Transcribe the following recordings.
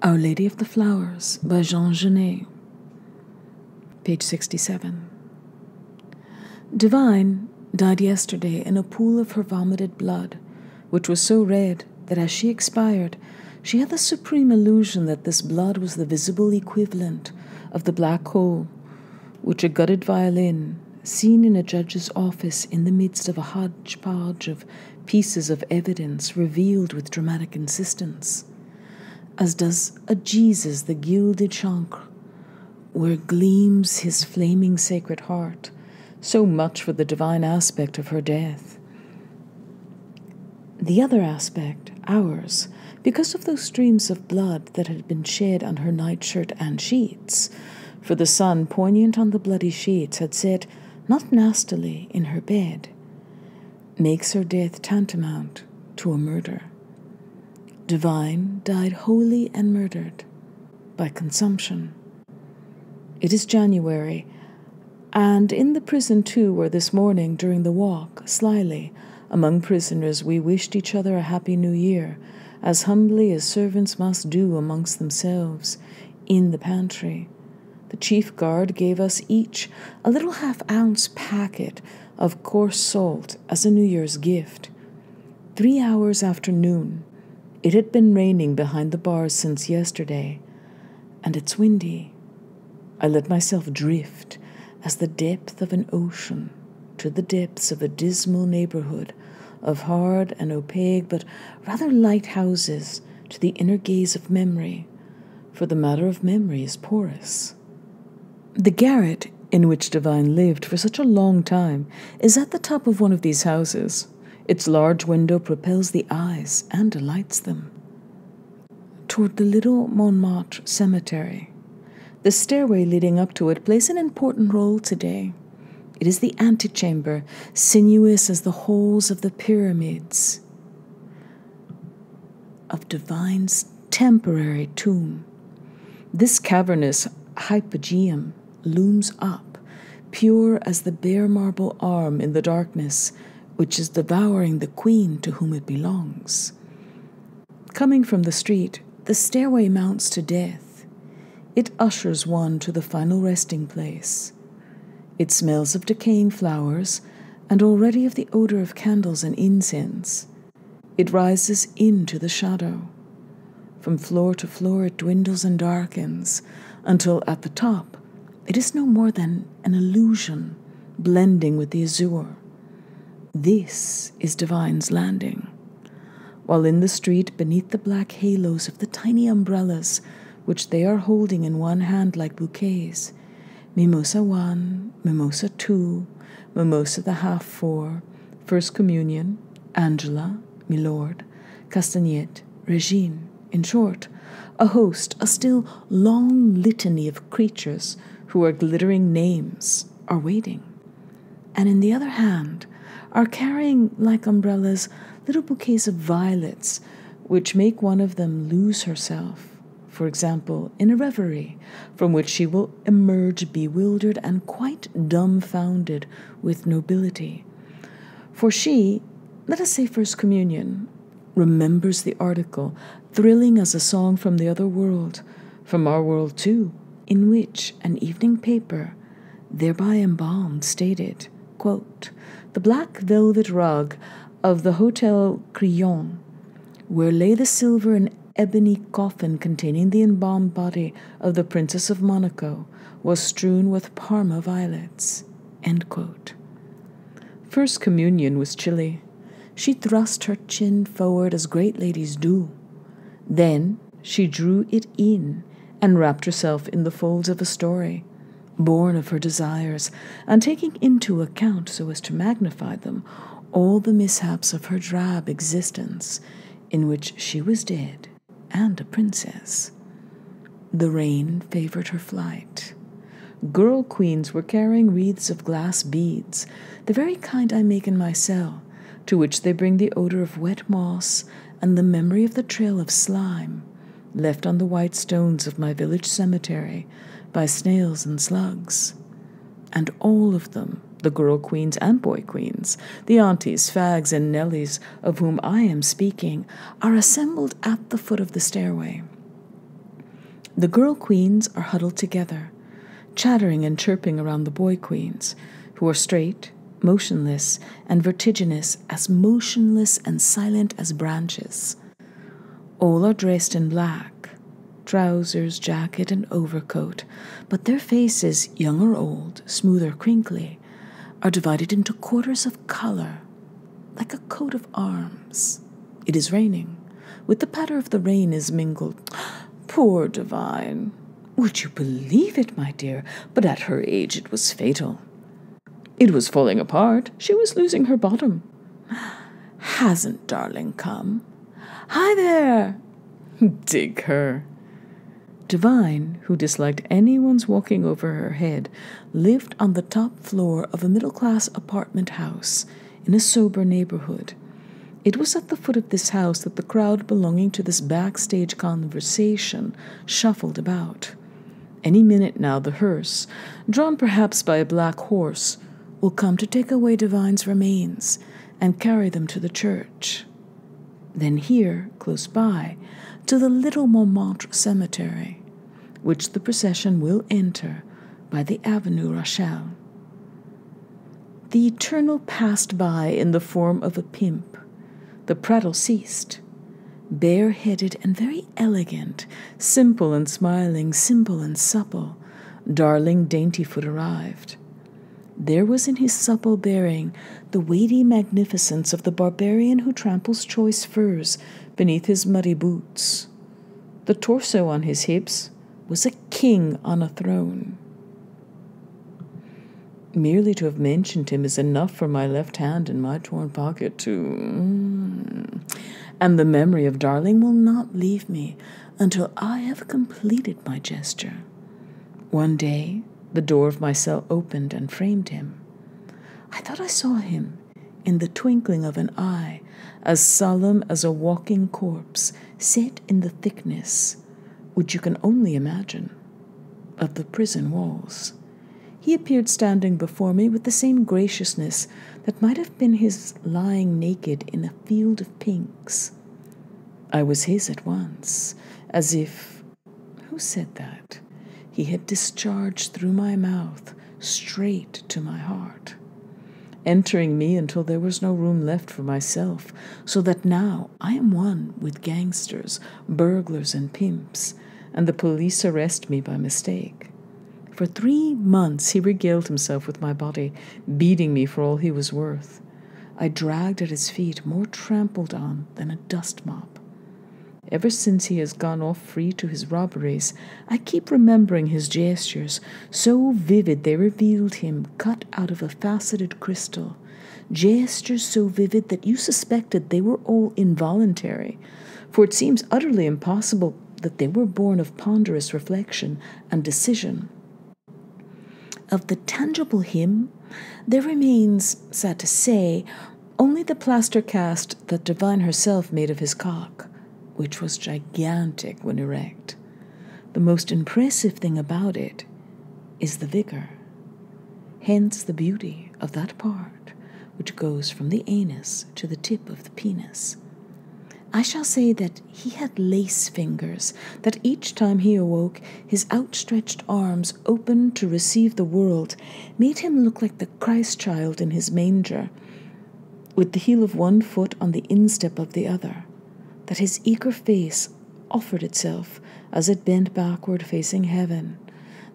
Our Lady of the Flowers by Genet, page 67. Divine died yesterday in a pool of her vomited blood, which was so red that as she expired, she had the supreme illusion that this blood was the visible equivalent of the black hole which a gutted violin, seen in a judge's office in the midst of a hodgepodge of pieces of evidence, revealed with dramatic insistence, as does a Jesus the gilded chancre, where gleams his flaming sacred heart. So much for the divine aspect of her death. The other aspect, ours, because of those streams of blood that had been shed on her nightshirt and sheets, for the sun, poignant on the bloody sheets, had set, not nastily, in her bed, makes her death tantamount to a murder. Divine died wholly and murdered by consumption. It is January, and in the prison too, where this morning, during the walk, slyly, among prisoners, we wished each other a happy new year, as humbly as servants must do amongst themselves, in the pantry. The chief guard gave us each a little half-ounce packet of coarse salt as a New Year's gift. 3 hours after noon, it had been raining behind the bars since yesterday, and it's windy. I let myself drift as the depth of an ocean to the depths of a dismal neighborhood of hard and opaque but rather light houses to the inner gaze of memory, for the matter of memory is porous. The garret in which Divine lived for such a long time is at the top of one of these houses. Its large window propels the eyes and delights them toward the little Montmartre cemetery. The stairway leading up to it plays an important role today. It is the antechamber, sinuous as the holes of the pyramids of Divine's temporary tomb. This cavernous hypogeum looms up, pure as the bare marble arm in the darkness, which is devouring the queen to whom it belongs. Coming from the street, the stairway mounts to death. It ushers one to the final resting place. It smells of decaying flowers, and already of the odor of candles and incense. It rises into the shadow. From floor to floor it dwindles and darkens, until at the top it is no more than an illusion, blending with the azure. This is Divine's landing. While in the street, beneath the black halos of the tiny umbrellas, which they are holding in one hand like bouquets, Mimosa 1, Mimosa 2, Mimosa the half-4, First Communion, Angela, Milord, Castagnette, Regine, in short, a host, a still long litany of creatures who are glittering names, are waiting, and in the other hand are carrying, like umbrellas, little bouquets of violets, which make one of them lose herself, for example, in a reverie, from which she will emerge bewildered and quite dumbfounded with nobility. For she, let us say First Communion, remembers the article, thrilling as a song from the other world, from our world too, in which an evening paper, thereby embalmed, stated, quote, "The black velvet rug of the Hotel Crillon, where lay the silver and ebony coffin containing the embalmed body of the Princess of Monaco, was strewn with Parma violets." End quote. First Communion was chilly. She thrust her chin forward as great ladies do. Then she drew it in and wrapped herself in the folds of a story, born of her desires, and taking into account, so as to magnify them, all the mishaps of her drab existence, in which she was dead and a princess. The rain favored her flight. Girl queens were carrying wreaths of glass beads, the very kind I make in my cell, to which they bring the odor of wet moss and the memory of the trail of slime left on the white stones of my village cemetery by snails and slugs. And all of them, the girl queens and boy queens, the aunties, fags, and Nellies of whom I am speaking, are assembled at the foot of the stairway. The girl queens are huddled together, chattering and chirping around the boy queens, who are straight, motionless, and vertiginous and silent as branches. All are dressed in black, trousers, jacket, and overcoat, but their faces, young or old, smooth or crinkly, are divided into quarters of color, like a coat of arms. It is raining. With the patter of the rain is mingled, "Poor Divine! Would you believe it, my dear? But at her age it was fatal. It was falling apart. She was losing her bottom. Hasn't Darling come? Hi there!" Dig her. Divine, who disliked anyone's walking over her head, lived on the top floor of a middle-class apartment house in a sober neighborhood. It was at the foot of this house that the crowd belonging to this backstage conversation shuffled about. Any minute now the hearse, drawn perhaps by a black horse, will come to take away Divine's remains and carry them to the church. Then here, close by, to the little Montmartre cemetery, which the procession will enter by the Avenue Rachel. The eternal passed by in the form of a pimp. The prattle ceased. Bare-headed and very elegant, simple and smiling, simple and supple, Darling Daintyfoot arrived. There was in his supple bearing the weighty magnificence of the barbarian who tramples choice furs beneath his muddy boots. The torso on his hips was a king on a throne. Merely to have mentioned him is enough for my left hand in my torn pocket to... And the memory of Darling will not leave me until I have completed my gesture. One day, the door of my cell opened and framed him. I thought I saw him in the twinkling of an eye, as solemn as a walking corpse, set in the thickness, which you can only imagine, of the prison walls. He appeared standing before me with the same graciousness that might have been his lying naked in a field of pinks. I was his at once, as if, who said that? He had discharged through my mouth straight to my heart, entering me until there was no room left for myself, so that now I am one with gangsters, burglars, and pimps, and the police arrest me by mistake. For 3 months he regaled himself with my body, beating me for all he was worth. I dragged at his feet, more trampled on than a dust mop. Ever since he has gone off free to his robberies, I keep remembering his gestures, so vivid they revealed him cut out of a faceted crystal, gestures so vivid that you suspected they were all involuntary, for it seems utterly impossible that they were born of ponderous reflection and decision. Of the tangible him, there remains, sad to say, only the plaster cast that Divine herself made of his cock, which was gigantic when erect. The most impressive thing about it is the vigor, hence the beauty of that part which goes from the anus to the tip of the penis. I shall say that he had lace fingers, that each time he awoke, his outstretched arms, open to receive the world, made him look like the Christ child in his manger, with the heel of one foot on the instep of the other, that his eager face offered itself as it bent backward facing heaven,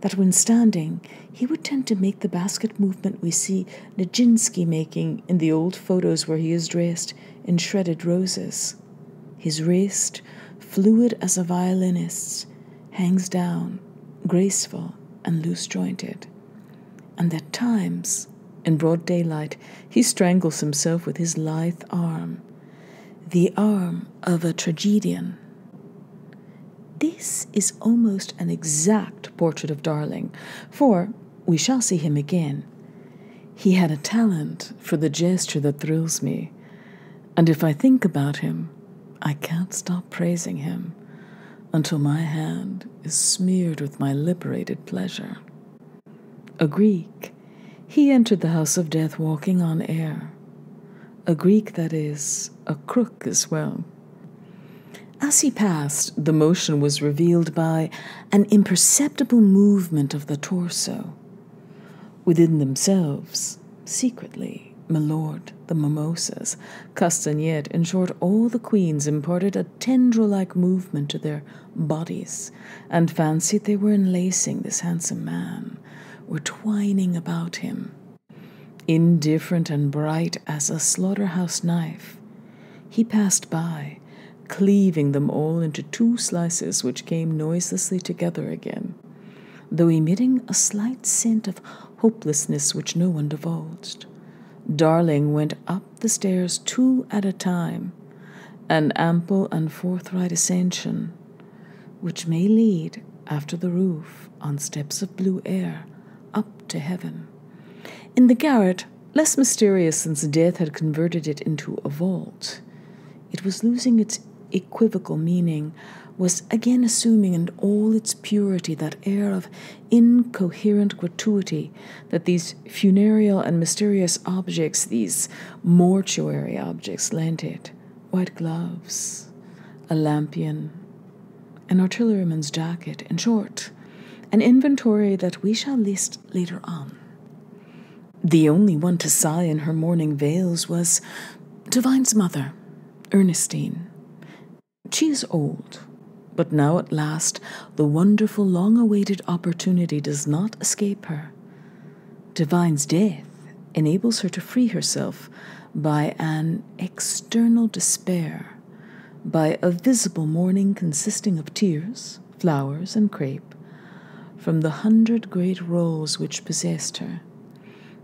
that when standing he would tend to make the basket movement we see Nijinsky making in the old photos where he is dressed in shredded roses. His wrist, fluid as a violinist's, hangs down, graceful and loose-jointed, and at times, in broad daylight, he strangles himself with his lithe arm, the arm of a tragedian. This is almost an exact portrait of Darling, for we shall see him again. He had a talent for the gesture that thrills me, and if I think about him, I can't stop praising him until my hand is smeared with my liberated pleasure. A Greek, he entered the house of death walking on air. A Greek, that is, a crook as well. As he passed, the motion was revealed by an imperceptible movement of the torso. Within themselves, secretly, my lord, the mimosas, Castagnet, in short, all the queens imparted a tendril-like movement to their bodies, and fancied they were enlacing this handsome man, were twining about him. Indifferent and bright as a slaughterhouse knife, he passed by, cleaving them all into two slices which came noiselessly together again, though emitting a slight scent of hopelessness which no one divulged. Darling went up the stairs 2 at a time, an ample and forthright ascension, which may lead, after the roof, on steps of blue air, up to heaven. In the garret, less mysterious since death had converted it into a vault, it was losing its equivocal meaning, was again assuming in all its purity that air of incoherent gratuity that these funereal and mysterious objects, these mortuary objects, lent it. White gloves, a lampion, an artilleryman's jacket, in short, an inventory that we shall list later on. The only one to sigh in her mourning veils was Divine's mother, Ernestine. She is old, but now at last the wonderful long-awaited opportunity does not escape her. Divine's death enables her to free herself by an external despair, by a visible mourning consisting of tears, flowers, and crape, from the 100 great rolls which possessed her.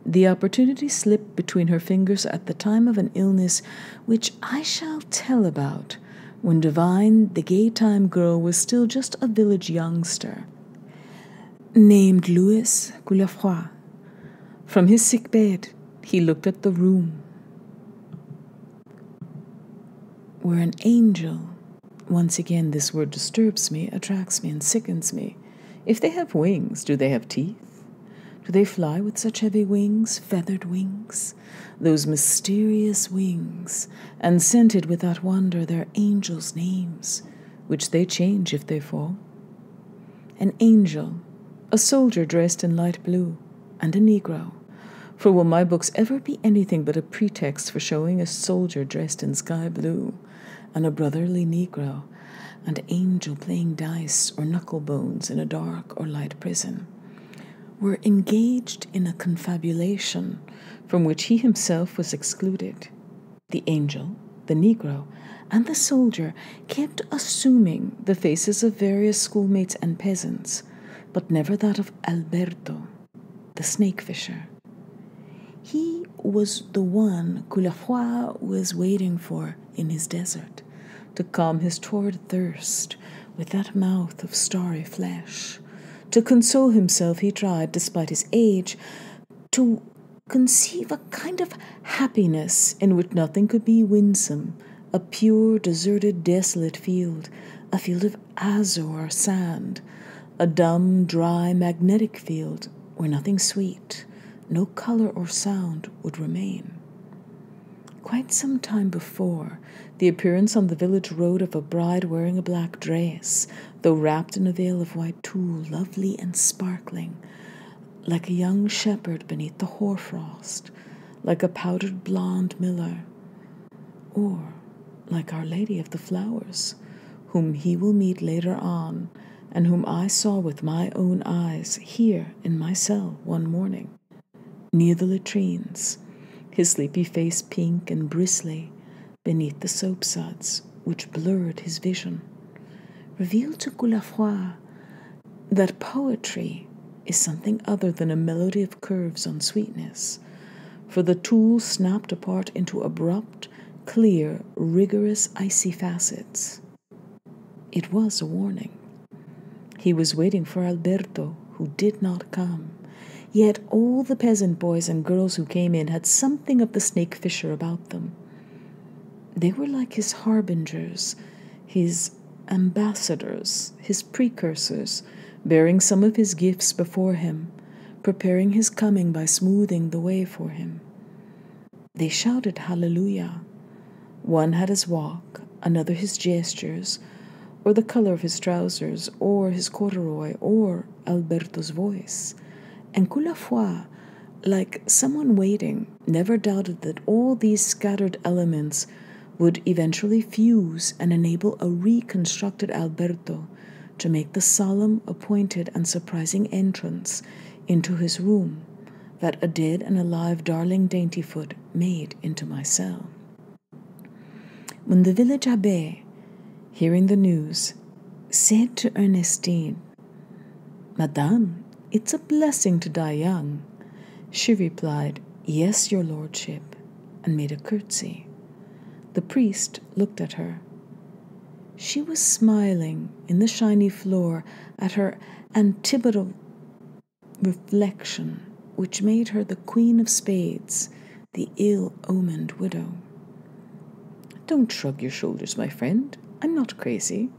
The opportunity slipped between her fingers at the time of an illness which I shall tell about, when Divine, the gay-time girl, was still just a village youngster, named Louis Goulafroy. From his sick bed, he looked at the room where an angel, once again this word disturbs me, attracts me, and sickens me. If they have wings, do they have teeth? Do they fly with such heavy wings, feathered wings? Those mysterious wings, and scented without wonder their angels' names, which they change if they fall. An angel, a soldier dressed in light blue, and a Negro. For will my books ever be anything but a pretext for showing a soldier dressed in sky blue, and a brotherly Negro, and angel playing dice or knuckle-bones in a dark or light prison, were engaged in a confabulation from which he himself was excluded. The angel, the Negro, and the soldier kept assuming the faces of various schoolmates and peasants, but never that of Alberto, the snake fisher. He was the one Goulafroy was waiting for in his desert, to calm his torrid thirst with that mouth of starry flesh. To console himself, he tried, despite his age, to conceive a kind of happiness in which nothing could be winsome, a pure, deserted, desolate field, a field of azure sand, a dumb, dry, magnetic field where nothing sweet, no color or sound would remain. Quite some time before, the appearance on the village road of a bride wearing a black dress, though wrapped in a veil of white tulle, lovely and sparkling, like a young shepherd beneath the hoarfrost, like a powdered blonde miller, or like Our Lady of the Flowers, whom he will meet later on, and whom I saw with my own eyes here in my cell one morning, near the latrines, his sleepy face pink and bristly beneath the soapsuds which blurred his vision, revealed to Goulafroy that poetry is something other than a melody of curves on sweetness, for the tulle snapped apart into abrupt, clear, rigorous, icy facets. It was a warning. He was waiting for Alberto, who did not come. Yet all the peasant boys and girls who came in had something of the snake fisher about them. They were like his harbingers, his ambassadors, his precursors, bearing some of his gifts before him, preparing his coming by smoothing the way for him. They shouted hallelujah. One had his walk, another his gestures, or the color of his trousers, or his corduroy, or Alberto's voice. And Coulafroid, like someone waiting, never doubted that all these scattered elements would eventually fuse and enable a reconstructed Alberto to make the solemn, appointed, and surprising entrance into his room that a dead and alive darling Daintyfoot made into my cell. When the village abbé, hearing the news, said to Ernestine, "Madame, it's a blessing to die young," she replied, "Yes, your lordship," and made a curtsy. The priest looked at her. She was smiling in the shiny floor at her antipodal reflection, which made her the Queen of Spades, the ill-omened widow. "Don't shrug your shoulders, my friend. I'm not crazy."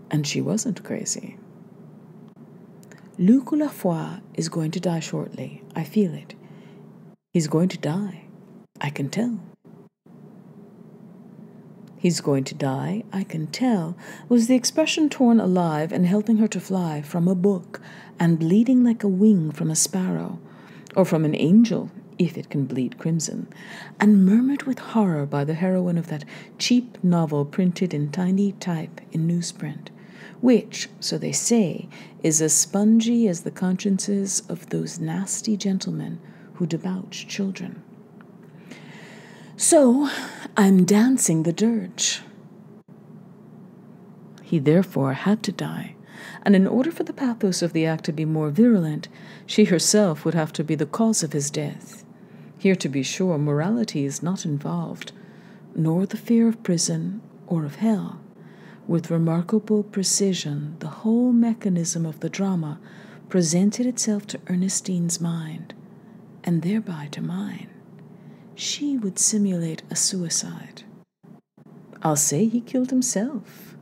And she wasn't crazy. Luc Coulafroid is going to die shortly. I feel it. He's going to die. I can tell. "He's going to die, I can tell," was the expression torn alive and helping her to fly from a book and bleeding like a wing from a sparrow, or from an angel, if it can bleed crimson, and murmured with horror by the heroine of that cheap novel printed in tiny type in newsprint, which, so they say, is as spongy as the consciences of those nasty gentlemen who debauch children. So I'm dancing the dirge. He therefore had to die, and in order for the pathos of the act to be more virulent, she herself would have to be the cause of his death. Here, to be sure, morality is not involved, nor the fear of prison or of hell. With remarkable precision, the whole mechanism of the drama presented itself to Ernestine's mind, and thereby to mine. She would simulate a suicide. I'll say he killed himself.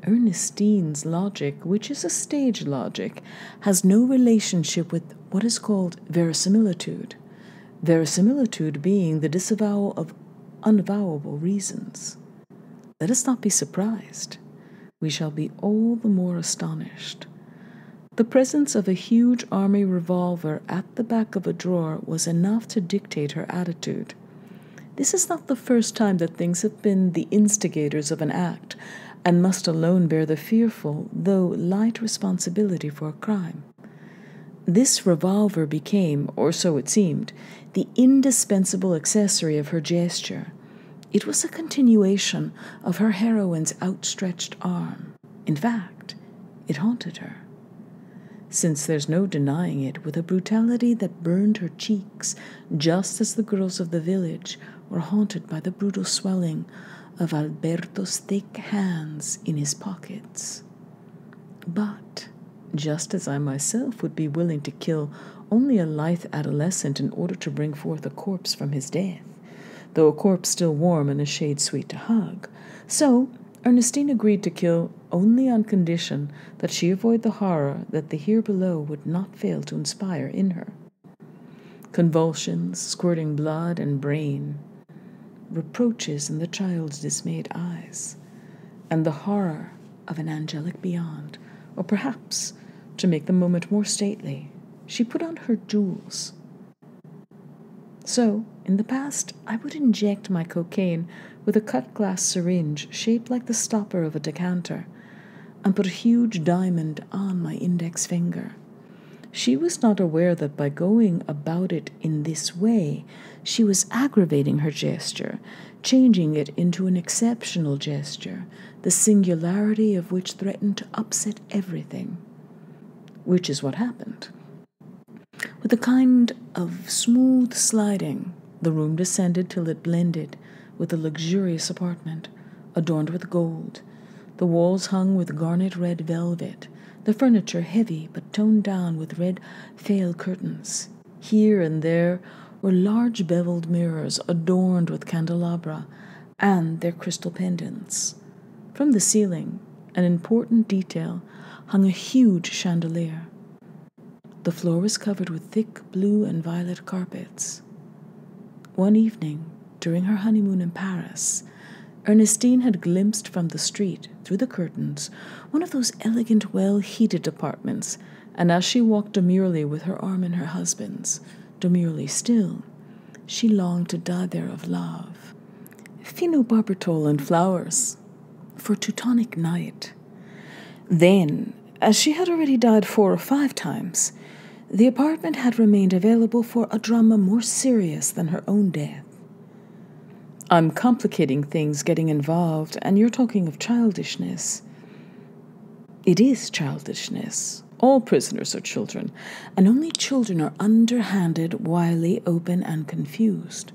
Ernestine's logic, which is a stage logic, has no relationship with what is called verisimilitude, verisimilitude being the disavowal of unavowable reasons. Let us not be surprised. We shall be all the more astonished. The presence of a huge army revolver at the back of a drawer was enough to dictate her attitude. This is not the first time that things have been the instigators of an act, and must alone bear the fearful, though light responsibility for a crime. This revolver became, or so it seemed, the indispensable accessory of her gesture. It was a continuation of her heroine's outstretched arm. In fact, it haunted her. Since there's no denying it, with a brutality that burned her cheeks, just as the girls of the village were haunted by the brutal swelling of Alberto's thick hands in his pockets. But, just as I myself would be willing to kill only a lithe adolescent in order to bring forth a corpse from his death, though a corpse still warm and a shade sweet to hug, so Ernestine agreed to kill only on condition that she avoid the horror that the here below would not fail to inspire in her. Convulsions, squirting blood and brain, reproaches in the child's dismayed eyes, and the horror of an angelic beyond, or perhaps, to make the moment more stately, she put on her jewels. So, in the past, I would inject my cocaine with a cut-glass syringe shaped like the stopper of a decanter, and put a huge diamond on my index finger. She was not aware that by going about it in this way, she was aggravating her gesture, changing it into an exceptional gesture, the singularity of which threatened to upset everything. Which is what happened. With a kind of smooth sliding, the room descended till it blended with a luxurious apartment, adorned with gold, the walls hung with garnet red velvet, the furniture heavy but toned down with red fail curtains. Here and there were large beveled mirrors adorned with candelabra and their crystal pendants. From the ceiling, an important detail, hung a huge chandelier. The floor was covered with thick blue and violet carpets. One evening, during her honeymoon in Paris, Ernestine had glimpsed from the street, through the curtains, one of those elegant, well-heated apartments, and as she walked demurely with her arm in her husband's, demurely still, she longed to die there of love. Phenobarbital and flowers, for Teutonic night. Then, as she had already died 4 or 5 times, the apartment had remained available for a drama more serious than her own death. I'm complicating things getting involved, and you're talking of childishness. It is childishness. All prisoners are children, and only children are underhanded, wily, open, and confused.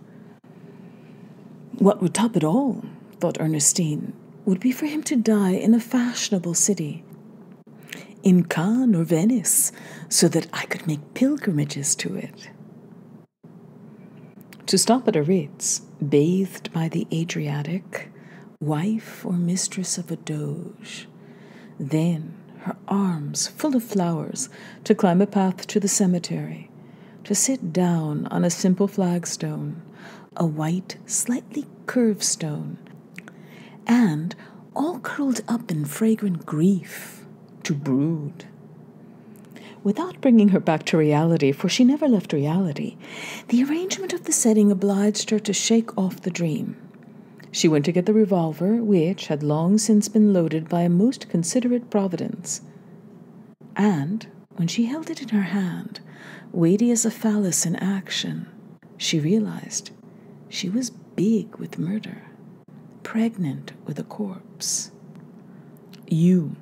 What would top it all, thought Ernestine, would be for him to die in a fashionable city, in Cannes or Venice, so that I could make pilgrimages to it. To stop at a Ritz, bathed by the Adriatic, wife or mistress of a doge. Then, her arms full of flowers, to climb a path to the cemetery, to sit down on a simple flagstone, a white, slightly curved stone, and, all curled up in fragrant grief, to brood. Without bringing her back to reality, for she never left reality, the arrangement of the setting obliged her to shake off the dream. She went to get the revolver, which had long since been loaded by a most considerate Providence. And, when she held it in her hand, weighty as a phallus in action, she realized she was big with murder, pregnant with a corpse. You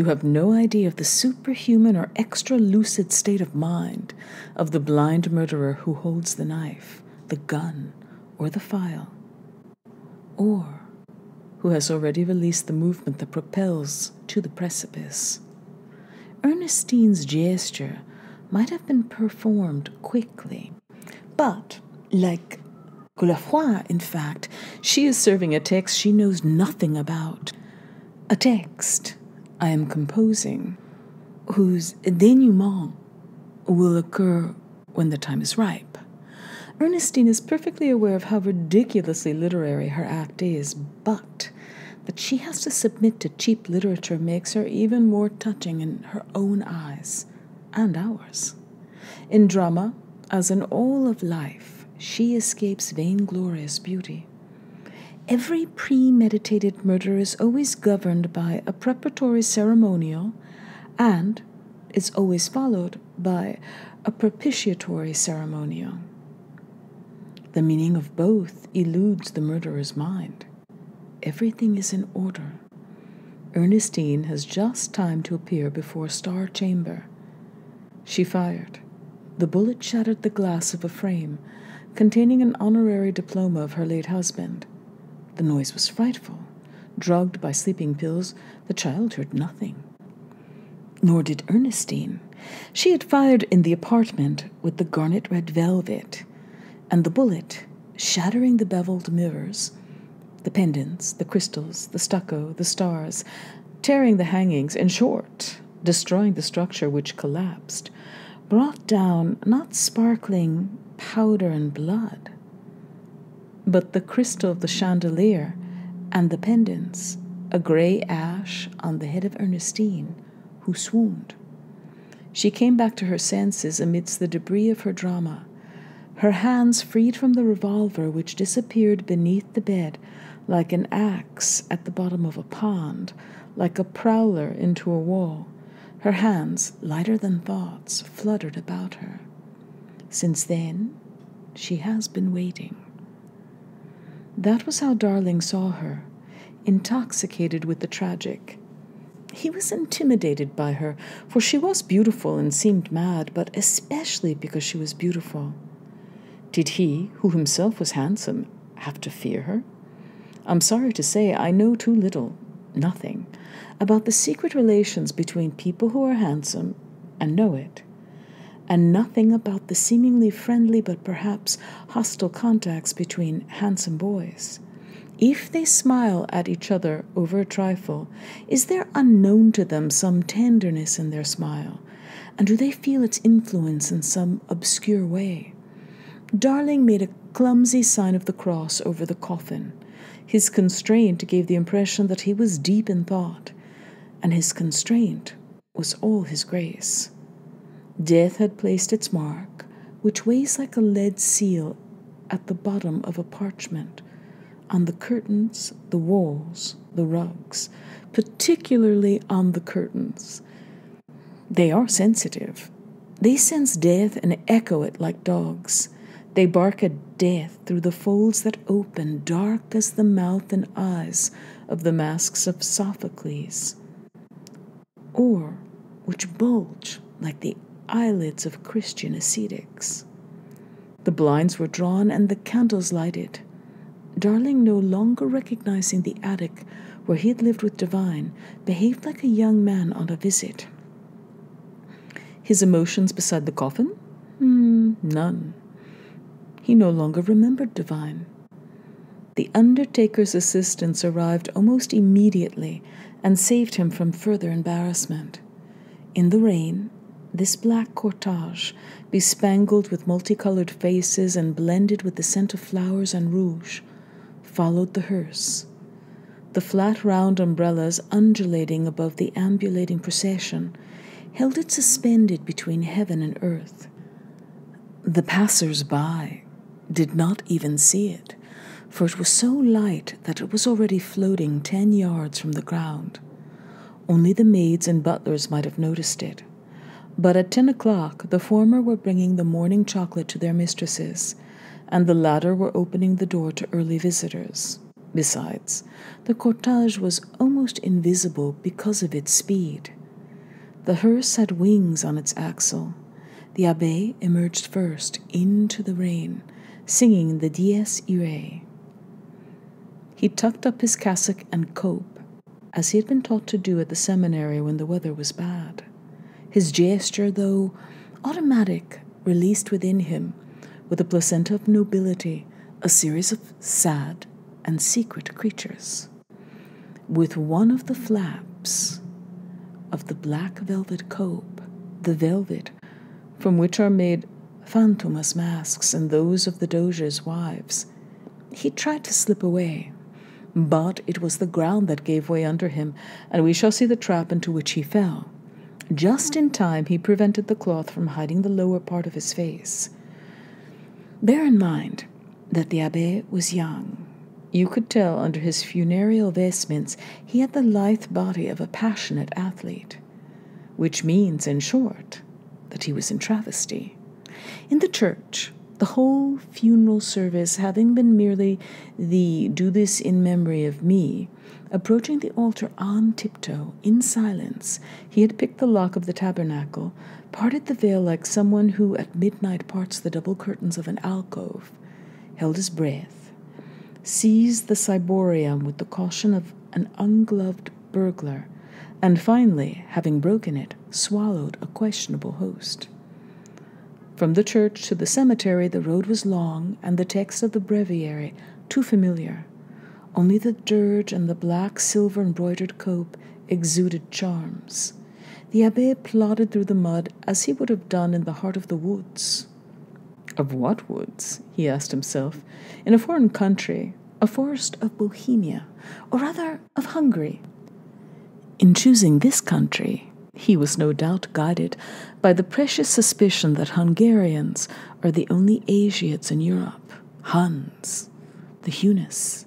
have no idea of the superhuman or extra-lucid state of mind of the blind murderer who holds the knife, the gun, or the file, or who has already released the movement that propels to the precipice. Ernestine's gesture might have been performed quickly, but, like Guilafroy, in fact, she is serving a text she knows nothing about. A text I am composing, whose dénouement will occur when the time is ripe. Ernestine is perfectly aware of how ridiculously literary her act is, but that she has to submit to cheap literature makes her even more touching in her own eyes, and ours. In drama, as in all of life, she escapes vainglorious beauty. Every premeditated murder is always governed by a preparatory ceremonial and is always followed by a propitiatory ceremonial. The meaning of both eludes the murderer's mind. Everything is in order. Ernestine has just time to appear before Star Chamber. She fired. The bullet shattered the glass of a frame containing an honorary diploma of her late husband. The noise was frightful. Drugged by sleeping pills, the child heard nothing. Nor did Ernestine. She had fired in the apartment with the garnet red velvet, and the bullet, shattering the beveled mirrors, the pendants, the crystals, the stucco, the stars, tearing the hangings, in short, destroying the structure which collapsed, brought down not sparkling powder and blood, but the crystal of the chandelier and the pendants, a grey ash on the head of Ernestine, who swooned. She came back to her senses amidst the debris of her drama, her hands freed from the revolver which disappeared beneath the bed like an axe at the bottom of a pond, like a prowler into a wall. Her hands, lighter than thoughts, fluttered about her. Since then, she has been waiting. That was how Darling saw her, intoxicated with the tragic. He was intimidated by her, for she was beautiful and seemed mad, but especially because she was beautiful. Did he, who himself was handsome, have to fear her? I'm sorry to say I know too little, nothing, about the secret relations between people who are handsome and know it, and nothing about the seemingly friendly but perhaps hostile contacts between handsome boys. If they smile at each other over a trifle, is there unknown to them some tenderness in their smile, and do they feel its influence in some obscure way? Darling made a clumsy sign of the cross over the coffin. His constraint gave the impression that he was deep in thought, and his constraint was all his grace. Death had placed its mark, which weighs like a lead seal at the bottom of a parchment, on the curtains, the walls, the rugs, particularly on the curtains. They are sensitive. They sense death and echo it like dogs. They bark at death through the folds that open, dark as the mouth and eyes of the masks of Sophocles, or which bulge like the eyelids of Christian ascetics. The blinds were drawn and the candles lighted. Darling, no longer recognizing the attic where he had lived with Divine, behaved like a young man on a visit. His emotions beside the coffin? None. He no longer remembered Divine. The undertaker's assistants arrived almost immediately and saved him from further embarrassment. In the rain, this black cortege, bespangled with multicolored faces and blended with the scent of flowers and rouge, followed the hearse. The flat round umbrellas undulating above the ambulating procession held it suspended between heaven and earth. The passers-by did not even see it, for it was so light that it was already floating 10 yards from the ground. Only the maids and butlers might have noticed it. But at 10 o'clock, the former were bringing the morning chocolate to their mistresses, and the latter were opening the door to early visitors. Besides, the cortege was almost invisible because of its speed. The hearse had wings on its axle. The abbé emerged first into the rain, singing the Dies Irae. He tucked up his cassock and cope, as he had been taught to do at the seminary when the weather was bad. His gesture, though automatic, released within him, with a placenta of nobility, a series of sad and secret creatures. With one of the flaps of the black velvet cope, the velvet from which are made Fantomas masks and those of the Doge's wives, he tried to slip away. But it was the ground that gave way under him, and we shall see the trap into which he fell. Just in time he prevented the cloth from hiding the lower part of his face. Bear in mind that the abbé was young. You could tell under his funereal vestments he had the lithe body of a passionate athlete, which means, in short, that he was in travesty. In the church, the whole funeral service having been merely the "do this in memory of me," approaching the altar on tiptoe, in silence, he had picked the lock of the tabernacle, parted the veil like someone who at midnight parts the double curtains of an alcove, held his breath, seized the ciborium with the caution of an ungloved burglar, and finally, having broken it, swallowed a questionable host. From the church to the cemetery the road was long, and the text of the breviary too familiar. Only the dirge and the black silver-embroidered cope exuded charms. The abbé plodded through the mud as he would have done in the heart of the woods. Of what woods? He asked himself. In a foreign country, a forest of Bohemia, or rather of Hungary. In choosing this country, he was no doubt guided by the precious suspicion that Hungarians are the only Asiates in Europe, Huns, the Hunis,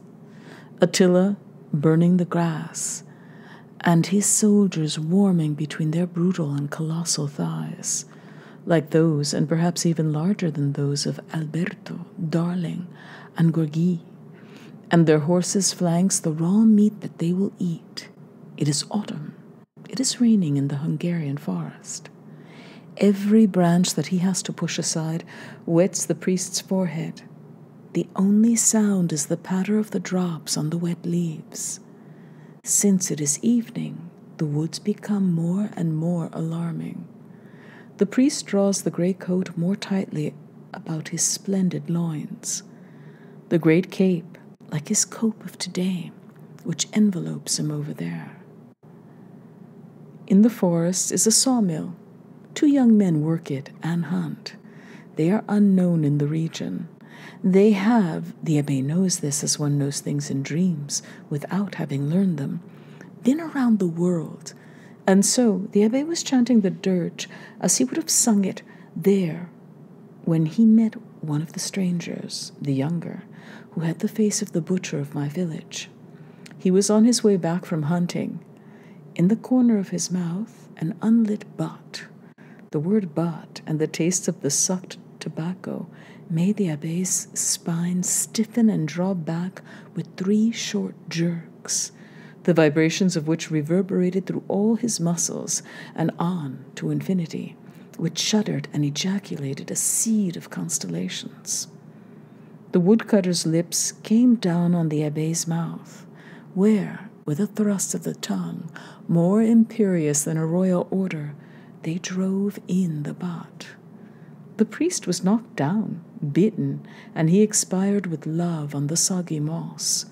Attila burning the grass, and his soldiers warming between their brutal and colossal thighs, like those, and perhaps even larger than those, of Alberto, Darling, and Gorgi, and their horses' flanks the raw meat that they will eat. It is autumn. It is raining in the Hungarian forest. Every branch that he has to push aside wets the priest's forehead. The only sound is the patter of the drops on the wet leaves. Since it is evening, the woods become more and more alarming. The priest draws the grey coat more tightly about his splendid loins. The great cape, like his cope of today, which envelopes him over there. In the forest is a sawmill. 2 young men work it and hunt. They are unknown in the region. They have, the abbé knows this as one knows things in dreams, without having learned them, been around the world. And so the abbé was chanting the dirge as he would have sung it there when he met one of the strangers, the younger, who had the face of the butcher of my village. He was on his way back from hunting. In the corner of his mouth, an unlit butt. The word butt and the taste of the sucked tobacco made the abbé's spine stiffen and draw back with 3 short jerks, the vibrations of which reverberated through all his muscles and on to infinity, which shuddered and ejaculated a seed of constellations. The woodcutter's lips came down on the abbé's mouth, where, with a thrust of the tongue, more imperious than a royal order, they drove in the butt. The priest was knocked down, bitten, and he expired with love on the soggy moss.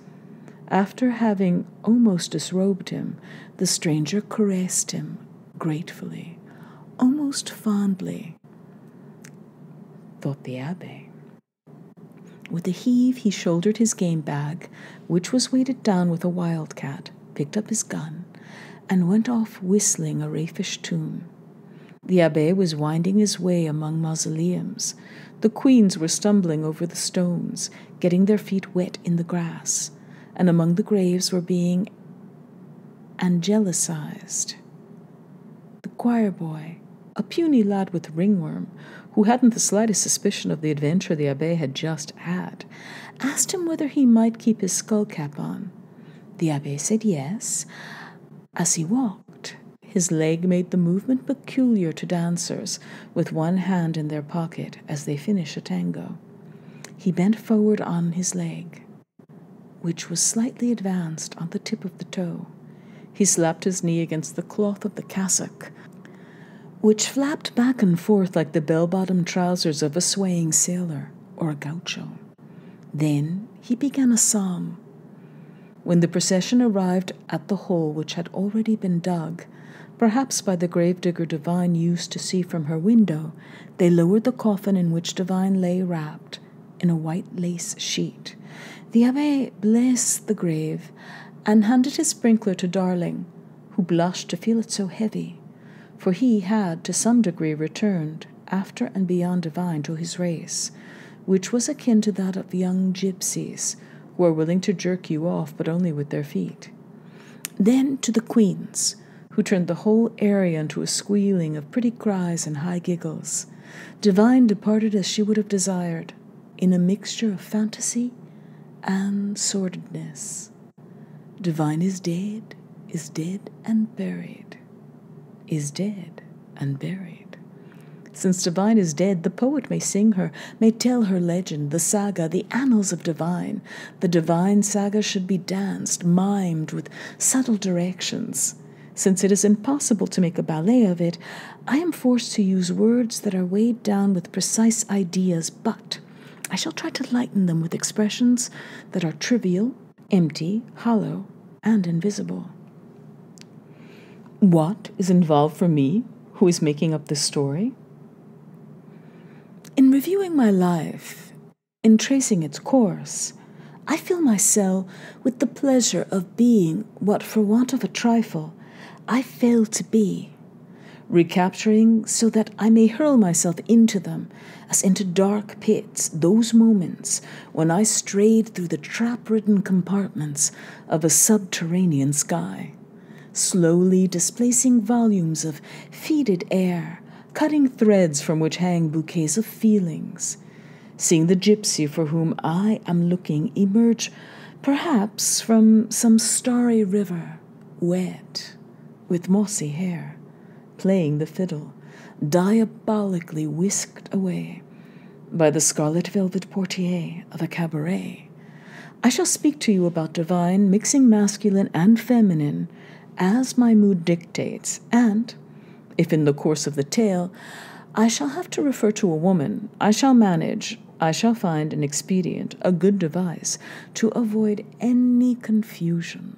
After having almost disrobed him, the stranger caressed him gratefully, almost fondly, thought the abbé. With a heave, he shouldered his game bag, which was weighted down with a wildcat, picked up his gun, and went off whistling a raffish tune. The abbé was winding his way among mausoleums. The queens were stumbling over the stones, getting their feet wet in the grass, and among the graves were being angelicized. The choir boy, a puny lad with ringworm, who hadn't the slightest suspicion of the adventure the abbé had just had, asked him whether he might keep his skull-cap on. The abbé said yes. As he walked, his leg made the movement peculiar to dancers, with one hand in their pocket as they finish a tango. He bent forward on his leg, which was slightly advanced on the tip of the toe. He slapped his knee against the cloth of the cassock, which flapped back and forth like the bell-bottom trousers of a swaying sailor or a gaucho. Then he began a psalm. When the procession arrived at the hole which had already been dug, perhaps by the gravedigger Divine used to see from her window, they lowered the coffin in which Divine lay wrapped in a white lace sheet. The abbé blessed the grave and handed his sprinkler to Darling, who blushed to feel it so heavy, for he had to some degree returned, after and beyond Divine, to his race, which was akin to that of young gypsies, who are willing to jerk you off, but only with their feet. Then to the queens, who turned the whole area into a squealing of pretty cries and high giggles. Divine departed as she would have desired, in a mixture of fantasy and sordidness. Divine is dead and buried, is dead and buried. Since Divine is dead, the poet may sing her, may tell her legend, the saga, the annals of Divine. The Divine saga should be danced, mimed with subtle directions. Since it is impossible to make a ballet of it, I am forced to use words that are weighed down with precise ideas, but I shall try to lighten them with expressions that are trivial, empty, hollow, and invisible. What is involved for me, who is making up this story? In reviewing my life, in tracing its course, I fill my cell with the pleasure of being what, for want of a trifle, I fail to be, recapturing so that I may hurl myself into them, as into dark pits, those moments when I strayed through the trap-ridden compartments of a subterranean sky, slowly displacing volumes of fetid air, cutting threads from which hang bouquets of feelings, seeing the gypsy for whom I am looking emerge perhaps from some starry river, wet, with mossy hair, playing the fiddle, diabolically whisked away by the scarlet velvet portiere of a cabaret. I shall speak to you about Divine, mixing masculine and feminine, as my mood dictates, and, if in the course of the tale I shall have to refer to a woman, I shall find an expedient, a good device, to avoid any confusion.